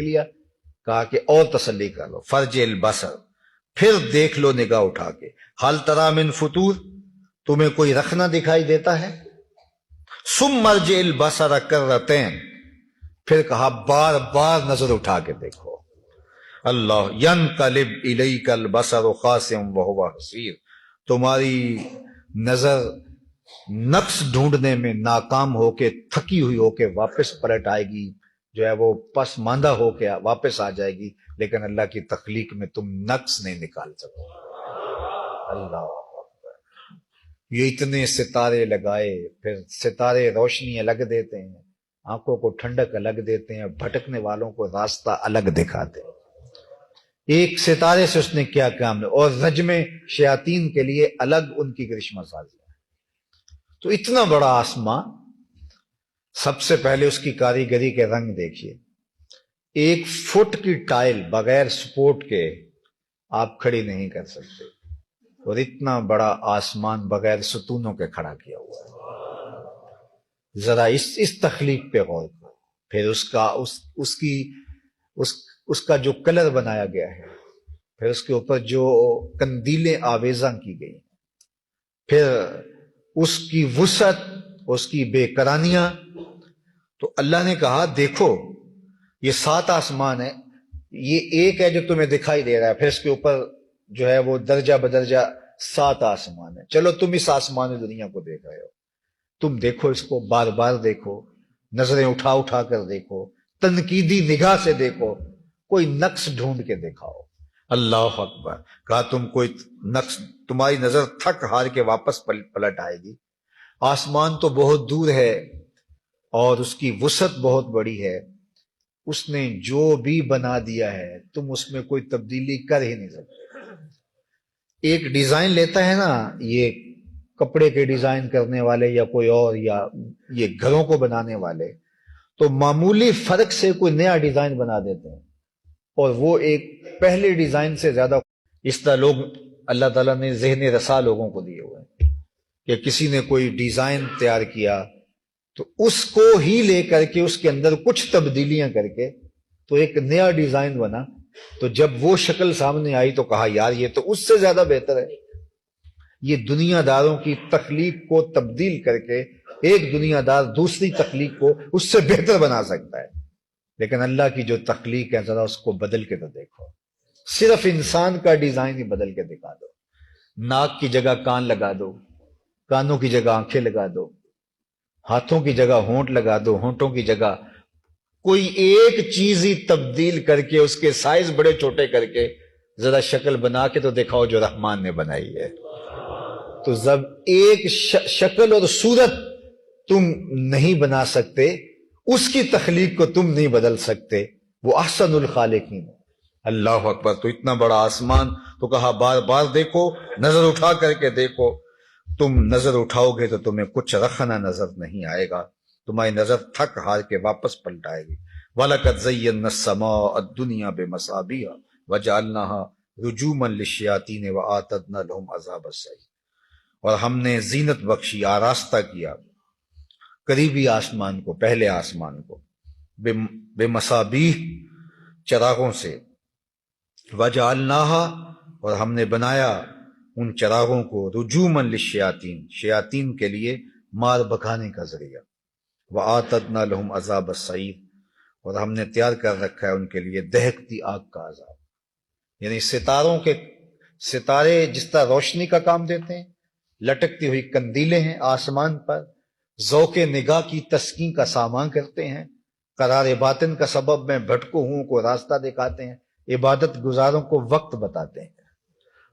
لیا، کہا کہ اور تسلی کر لو، فرج البصر، پھر دیکھ لو نگاہ اٹھا کے، حل تری من فطور، تمہیں کوئی رخنہ دکھائی دیتا ہے؟ ثم ارجع البصر کرتین، پھر کہا بار بار نظر اٹھا کے دیکھو، اللہ ینقلب الیک البصر خاسئا وہو حسیر، تمہاری نظر نقص ڈھونڈنے میں ناکام ہو کے، تھکی ہوئی ہو کے واپس پلٹ آئے گی، جو ہے وہ پسماندہ ہو کے واپس آ جائے گی، لیکن اللہ کی تخلیق میں تم نقص نہیں نکال سکو۔ اللہ اکبر، یہ اتنے ستارے لگائے، پھر ستارے روشنی الگ دیتے ہیں، آنکھوں کو ٹھنڈک الگ دیتے ہیں، بھٹکنے والوں کو راستہ الگ دکھاتے ہیں۔ ایک ستارے سے اس نے کیا کام ہے، اور رجم شیاطین کے لیے الگ ان کی کرشمہ سازی ہے۔ تو اتنا بڑا آسمان، سب سے پہلے اس کی کاریگری کے رنگ دیکھیے، 1 فٹ کی ٹائل بغیر سپورٹ کے آپ کھڑی نہیں کر سکتے، اور اتنا بڑا آسمان بغیر ستونوں کے کھڑا کیا ہوا ہے۔ ذرا اس تخلیق پہ غور کرو، پھر اس کا جو کلر بنایا گیا ہے، پھر اس کے اوپر جو قندیلیں آویزاں کی گئی، پھر اس کی وسعت، اس کی بے کرانیاں، تو اللہ نے کہا دیکھو یہ 7 آسمان ہے، یہ ایک ہے جو تمہیں دکھائی دے رہا ہے، پھر اس کے اوپر جو ہے وہ درجہ بدرجہ 7 آسمان ہے، چلو تم اس آسمان دنیا کو دیکھ رہے ہو، تم دیکھو اس کو، بار بار دیکھو، نظریں اٹھا اٹھا کر دیکھو، تنقیدی نگاہ سے دیکھو، کوئی نقص ڈھونڈ کے دکھاؤ۔ اللہ اکبر، کہا تم کوئی نقص، تمہاری نظر تھک ہار کے واپس پلٹ آئے گی، آسمان تو بہت دور ہے اور اس کی وسعت بہت بڑی ہے، اس نے جو بھی بنا دیا ہے تم اس میں کوئی تبدیلی کر ہی نہیں سکتے۔ ایک ڈیزائن لیتا ہے نا، یہ کپڑے کے ڈیزائن کرنے والے یا کوئی اور، یا یہ گھروں کو بنانے والے، تو معمولی فرق سے کوئی نیا ڈیزائن بنا دیتے ہیں، اور وہ ایک پہلے ڈیزائن سے زیادہ، اس طرح لوگ اللہ تعالیٰ نے ذہن رسا لوگوں کو دیے ہوئے ہیں کہ کسی نے کوئی ڈیزائن تیار کیا تو اس کو ہی لے کر کے اس کے اندر کچھ تبدیلیاں کر کے تو ایک نیا ڈیزائن بنا، تو جب وہ شکل سامنے آئی تو کہا یار یہ تو اس سے زیادہ بہتر ہے۔ یہ دنیا داروں کی تخلیق کو تبدیل کر کے ایک دنیا دار دوسری تخلیق کو اس سے بہتر بنا سکتا ہے، لیکن اللہ کی جو تخلیق ہے ذرا اس کو بدل کے تو دیکھو، صرف انسان کا ڈیزائن ہی بدل کے دکھا دو، ناک کی جگہ کان لگا دو، کانوں کی جگہ آنکھیں لگا دو، ہاتھوں کی جگہ ہونٹ لگا دو، ہونٹوں کی جگہ کوئی ایک چیز ہی تبدیل کر کے اس کے سائز بڑے چھوٹے کر کے ذرا شکل بنا کے تو دکھاؤ جو رحمان نے بنائی ہے۔ تو جب ایک شکل اور صورت تم نہیں بنا سکتے، اس کی تخلیق کو تم نہیں بدل سکتے، وہ احسن الخالقین۔ اللہ اکبر، تو اتنا بڑا آسمان، تو کہا بار بار دیکھو، نظر اٹھا کر کے دیکھو، تم نظر اٹھاؤ گے تو تمہیں کچھ رخنا نظر نہیں آئے گا، تمہاری نظر تھک ہار کے واپس پلٹ آئے گی۔ وَلَقَدْ زَيَّنَّا السَّمَاءَ الدُّنْيَا بِمَصَابِيحَ وَجَعَلْنَاهَا رُجُومًا لِلشَّيَاطِينِ وَأَعْتَدْنَا لَهُمْ عَذَابَ السَّعِيرِ، اور ہم نے زینت بخشی، آراستہ کیا قریبی آسمان کو، پہلے آسمان کو، بے مصابیح، چراغوں سے، وَجَعَلْنَاهَا، اور ہم نے بنایا ان چراغوں کو، رجومًا للشیاطین، شیاطین کے لیے مار بکھانے کا ذریعہ، وَآتَدْنَا لَهُمْ عَذَابَ السَّعِيرِ، اور ہم نے تیار کر رکھا ہے ان کے لیے دہکتی آگ کا عذاب۔ یعنی ستارے جس طرح روشنی کا کام دیتے ہیں، لٹکتی ہوئی قندیلیں ہیں آسمان پر، ذوق نگاہ کی تسکین کا سامان کرتے ہیں، قرار باطن کا سبب میں بھٹکو ہوں کو راستہ دکھاتے ہیں، عبادت گزاروں کو وقت بتاتے ہیں۔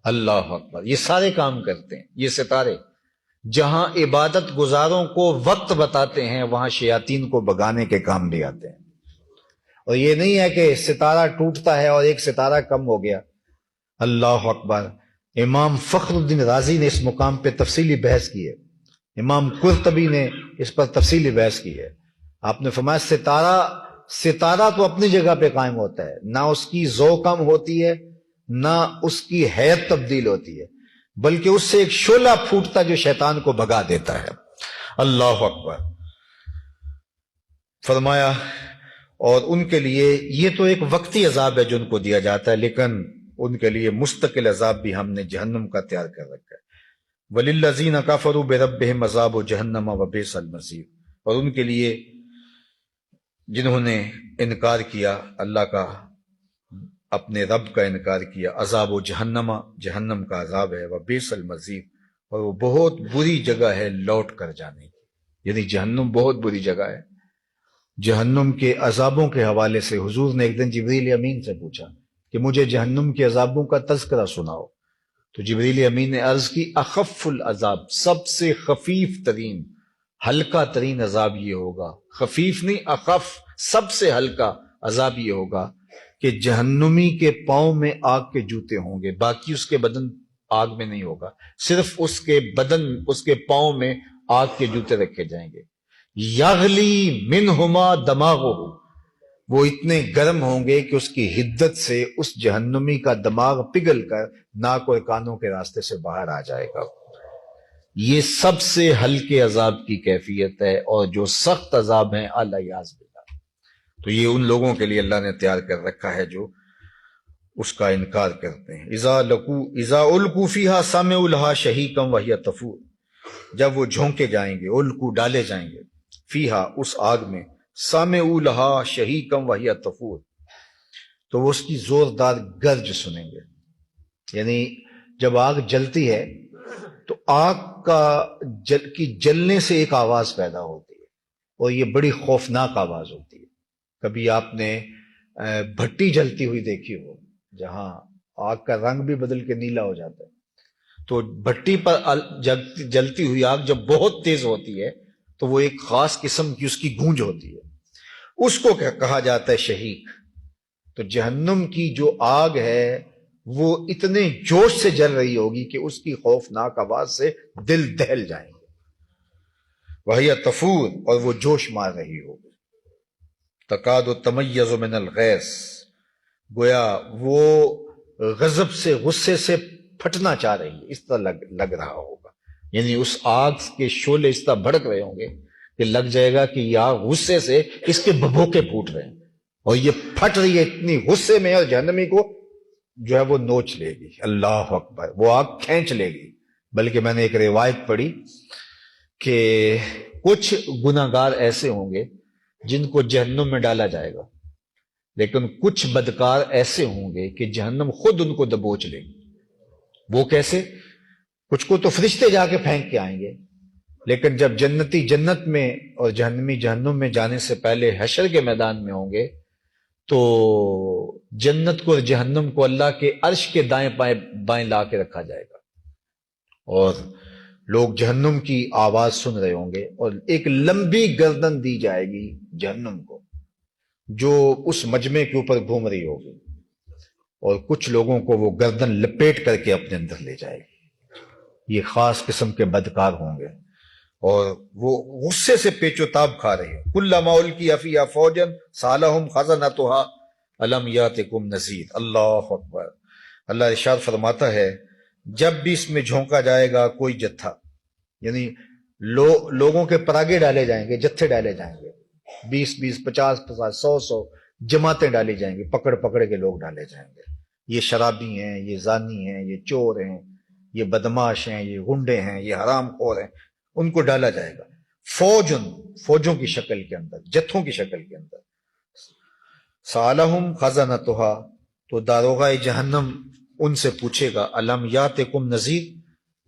اللہ اکبر، یہ سارے کام کرتے ہیں یہ ستارے۔ جہاں عبادت گزاروں کو وقت بتاتے ہیں وہاں شیاطین کو بگانے کے کام بھی آتے ہیں۔ اور یہ نہیں ہے کہ ستارہ ٹوٹتا ہے اور ایک ستارہ کم ہو گیا۔ اللہ اکبر، امام فخر الدین رازی نے اس مقام پہ تفصیلی بحث کی ہے، امام قرطبی نے اس پر تفصیلی بحث کی ہے۔ آپ نے فرمایا ستارہ تو اپنی جگہ پہ قائم ہوتا ہے، نہ اس کی ذو کم ہوتی ہے، نہ اس کی حیت تبدیل ہوتی ہے، بلکہ اس سے ایک شعلہ پھوٹتا جو شیطان کو بھگا دیتا ہے۔ اللہ اکبر، فرمایا اور ان کے لیے یہ تو ایک وقتی عذاب ہے جو ان کو دیا جاتا ہے، لیکن ان کے لیے مستقل عذاب بھی ہم نے جہنم کا تیار کر رکھا ہے۔ وَلِلَّذِينَ كَفَرُوا بِرَبِّهِمْ عَذَابُ جَهَنَّمَ وَبِئْسَ الْمَصِيرُ، اور ان کے لیے جنہوں نے انکار کیا اللہ کا، اپنے رب کا انکار کیا، عذاب و جہنم، جہنم کا عذاب ہے، وَبِئْسَ الْمَصِيرُ، اور وہ بہت بری جگہ ہے لوٹ کر جانے کی، یعنی جہنم بہت بری جگہ ہے۔ جہنم کے عذابوں کے حوالے سے حضور نے ایک دن جبریل امین سے پوچھا کہ مجھے جہنم کے عذابوں کا تذکرہ سناؤ، تو جبریل امین نے عرض کی اخف العذاب، سب سے خفیف ترین، ہلکا ترین عذاب یہ ہوگا، خفیف نہیں اخف، سب سے ہلکا عذاب یہ ہوگا کہ جہنمی کے پاؤں میں آگ کے جوتے ہوں گے، باقی اس کے بدن آگ میں نہیں ہوگا، صرف اس کے بدن، اس کے پاؤں میں آگ کے جوتے رکھے جائیں گے۔ یغلی منہما دماغہ، وہ اتنے گرم ہوں گے کہ اس کی حدت سے اس جہنمی کا دماغ پگھل کر ناک اور کانوں کے راستے سے باہر آ جائے گا۔ یہ سب سے ہلکے عذاب کی کیفیت ہے، اور جو سخت عذاب ہیں الیاذ باللہ، تو یہ ان لوگوں کے لیے اللہ نے تیار کر رکھا ہے جو اس کا انکار کرتے ہیں۔ اذا القوا فیہا سمعوا لہا شہیقا وہی تفور، جب وہ جھونکے جائیں گے، القوا ڈالے جائیں گے، فیہا اس آگ میں، سمعوا لہا شہیقا وہی تفور، تو وہ اس کی زوردار گرج سنیں گے۔ یعنی جب آگ جلتی ہے تو آگ کی جلنے سے ایک آواز پیدا ہوتی ہے، اور یہ بڑی خوفناک آواز ہوتی ہے۔ کبھی آپ نے بھٹی جلتی ہوئی دیکھی ہو، جہاں آگ کا رنگ بھی بدل کے نیلا ہو جاتا ہے، تو بھٹی پر جلتی ہوئی آگ جب بہت تیز ہوتی ہے تو وہ ایک خاص قسم کی اس کی گونج ہوتی ہے، اس کو کہا جاتا ہے شہیق۔ تو جہنم کی جو آگ ہے وہ اتنے جوش سے جل رہی ہوگی کہ اس کی خوفناک آواز سے دل دہل جائیں گے، وہی تفور، اور وہ جوش مار رہی ہوگی۔ تکاد تمیز من الغیظ، گویا وہ غضب سے، غصے سے پھٹنا چاہ رہی ہے، اس طرح لگ رہا ہوگا، یعنی اس آگ کے شعلے اس طرح بھڑک رہے ہوں گے کہ لگ جائے گا کہ یہ آگ غصے سے اس کے بھبوکے پھوٹ رہے ہیں، اور یہ پھٹ رہی ہے اتنی غصے میں، اور جہنمی کو جو ہے وہ نوچ لے گی۔ اللہ اکبر، وہ آگ کھینچ لے گی۔ بلکہ میں نے ایک روایت پڑھی کہ کچھ گناہگار ایسے ہوں گے جن کو جہنم میں ڈالا جائے گا، لیکن کچھ بدکار ایسے ہوں گے کہ جہنم خود ان کو دبوچ لے گی۔ وہ کیسے؟ کچھ کو تو فرشتے جا کے پھینک کے آئیں گے، لیکن جب جنتی جنت میں اور جہنمی جہنم میں جانے سے پہلے حشر کے میدان میں ہوں گے تو جنت کو اور جہنم کو اللہ کے عرش کے دائیں بائیں لا کے رکھا جائے گا، اور لوگ جہنم کی آواز سن رہے ہوں گے، اور ایک لمبی گردن دی جائے گی جہنم کو جو اس مجمع کے اوپر گھوم رہی ہوگی، اور کچھ لوگوں کو وہ گردن لپیٹ کر کے اپنے اندر لے جائے گی۔ یہ خاص قسم کے بدکار ہوں گے، اور وہ غصے سے پیچ و تاب کھا رہے ہیں۔ کلما القی فیہا فوجا سألہم خزنتها الم یاتکم نذیر۔ اللہ اکبر۔ اللہ ارشاد فرماتا ہے جب بھی اس میں جھونکا جائے گا کوئی جتھا، یعنی لوگوں کے پراگے ڈالے جائیں گے، جتھے ڈالے جائیں گے، 20 50 100 جماعتیں ڈالی جائیں گی، پکڑ پکڑ کے لوگ ڈالے جائیں گے۔ یہ شرابی ہیں، یہ زانی ہیں، یہ چور ہیں، یہ بدماش ہیں، یہ غنڈے ہیں، یہ حرام خور ہیں، ان کو ڈالا جائے گا۔ فوجوں کی شکل کے اندر، جتھوں کی شکل کے اندر۔ سالہم خزنتہا، تو داروغہ جہنم ان سے پوچھے گا الم یاتکم نذیر،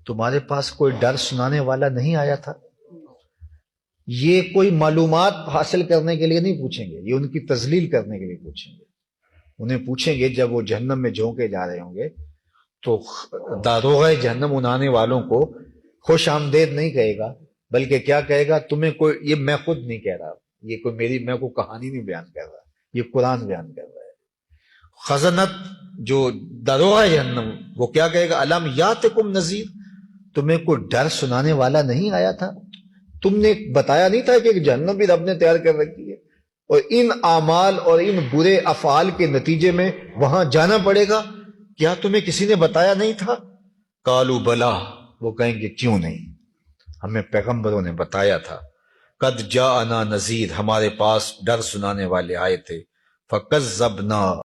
تمہارے پاس کوئی ڈر سنانے والا نہیں آیا تھا؟ یہ کوئی معلومات حاصل کرنے کے لیے نہیں پوچھیں گے، یہ ان کی تذلیل کرنے کے لیے پوچھیں گے۔ انہیں پوچھیں گے جب وہ جہنم میں جھونکے جا رہے ہوں گے تو داروغہ جہنم ان آنے والوں کو خوش آمدید نہیں کہے گا، بلکہ کیا کہے گا؟ تمہیں کوئی، یہ میں خود نہیں کہہ رہا، یہ کوئی میں کوئی کہانی نہیں بیان کر رہا، یہ قرآن بیان کر رہا ہے۔ خزنت جو داروغہ جہنم، وہ کیا کہے گا؟ الم یاتکم نذیر، تمہیں کوئی ڈر سنانے والا نہیں آیا تھا؟ تم نے بتایا نہیں تھا کہ جہنم بھی رب نے تیار کر رکھی ہے، اور ان اعمال اور ان برے افعال کے نتیجے میں وہاں جانا پڑے گا؟ کیا تمہیں کسی نے بتایا نہیں تھا؟ قالوا بلا، وہ کہیں گے کیوں نہیں، ہمیں پیغمبروں نے بتایا تھا قد جاءنا نذیر، ہمارے پاس ڈر سنانے والے آئے تھے، فکذبنا